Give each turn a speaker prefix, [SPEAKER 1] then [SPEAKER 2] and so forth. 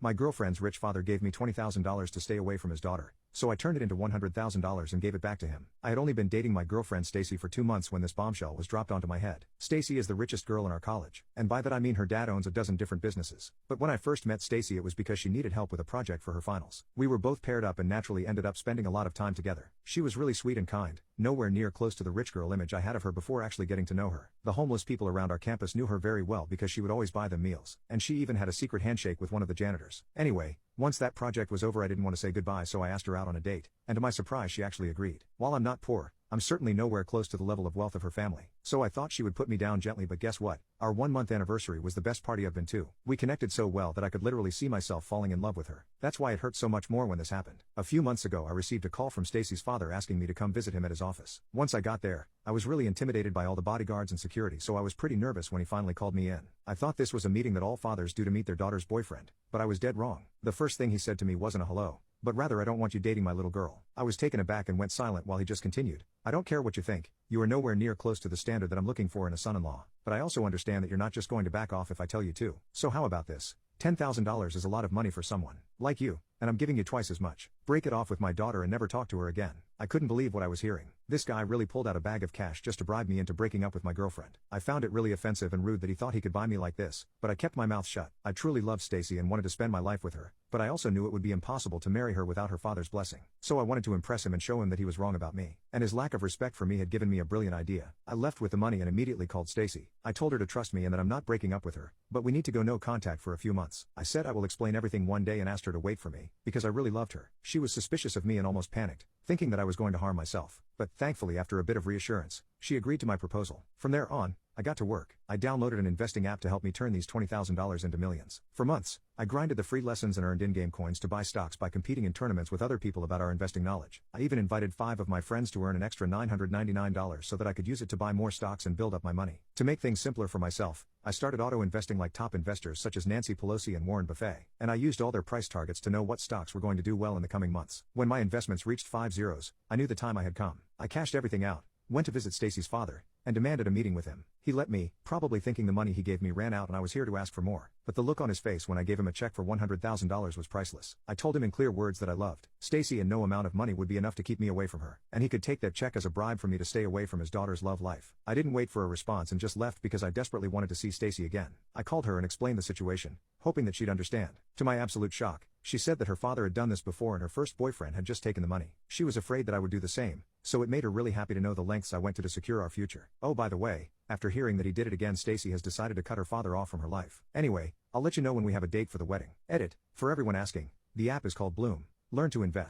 [SPEAKER 1] My girlfriend's rich father gave me $20,000 to stay away from his daughter, so I turned it into $100,000 and gave it back to him. I had only been dating my girlfriend Stacy for 2 months when this bombshell was dropped onto my head. Stacy is the richest girl in our college, and by that I mean her dad owns a dozen different businesses. But when I first met Stacy it was because she needed help with a project for her finals. We were both paired up and naturally ended up spending a lot of time together. She was really sweet and kind, nowhere near close to the rich girl image I had of her before actually getting to know her. The homeless people around our campus knew her very well because she would always buy them meals, and she even had a secret handshake with one of the janitors. Anyway, once that project was over I didn't want to say goodbye, so I asked her out on a date, and to my surprise she actually agreed. While I'm not poor, I'm certainly nowhere close to the level of wealth of her family, so I thought she would put me down gently, but guess what? Our 1-month anniversary was the best party I've been to. We connected so well that I could literally see myself falling in love with her. That's why it hurt so much more when this happened. A few months ago I received a call from Stacy's father asking me to come visit him at his office. Once I got there, I was really intimidated by all the bodyguards and security, so I was pretty nervous when he finally called me in. I thought this was a meeting that all fathers do to meet their daughter's boyfriend, but I was dead wrong. The first thing he said to me wasn't a hello, but rather, "I don't want you dating my little girl." I was taken aback and went silent while he just continued, "I don't care what you think, you are nowhere near close to the standard that I'm looking for in a son-in-law, but I also understand that you're not just going to back off if I tell you to. So how about this? $10,000 is a lot of money for someone like you, and I'm giving you twice as much. Break it off with my daughter and never talk to her again." I couldn't believe what I was hearing. This guy really pulled out a bag of cash just to bribe me into breaking up with my girlfriend. I found it really offensive and rude that he thought he could buy me like this, but I kept my mouth shut. I truly loved Stacy and wanted to spend my life with her, but I also knew it would be impossible to marry her without her father's blessing. So I wanted to impress him and show him that he was wrong about me, and his lack of respect for me had given me a brilliant idea. I left with the money and immediately called Stacy. I told her to trust me and that I'm not breaking up with her, but we need to go no contact for a few months. I said I will explain everything one day and asked her to wait for me, because I really loved her. She was suspicious of me and almost panicked, thinking that I was going to harm myself. But thankfully, after a bit of reassurance, she agreed to my proposal. From there on, I got to work. I downloaded an investing app to help me turn these $20,000 into millions. For months, I grinded the free lessons and earned in-game coins to buy stocks by competing in tournaments with other people about our investing knowledge. I even invited 5 of my friends to earn an extra $999 so that I could use it to buy more stocks and build up my money. To make things simpler for myself, I started auto-investing like top investors such as Nancy Pelosi and Warren Buffett, and I used all their price targets to know what stocks were going to do well in the coming months. When my investments reached 5 zeros, I knew the time I had come. I cashed everything out, went to visit Stacy's father, and demanded a meeting with him. He let me, probably thinking the money he gave me ran out and I was here to ask for more. But the look on his face when I gave him a check for $100,000 was priceless. I told him in clear words that I loved Stacy and no amount of money would be enough to keep me away from her, and he could take that check as a bribe for me to stay away from his daughter's love life. I didn't wait for a response and just left because I desperately wanted to see Stacy again. I called her and explained the situation, hoping that she'd understand. To my absolute shock, she said that her father had done this before and her first boyfriend had just taken the money. She was afraid that I would do the same, so it made her really happy to know the lengths I went to secure our future. Oh, by the way, after hearing that he did it again, Stacy has decided to cut her father off from her life. Anyway, I'll let you know when we have a date for the wedding. Edit. For everyone asking, the app is called Bloom. Learn to invest.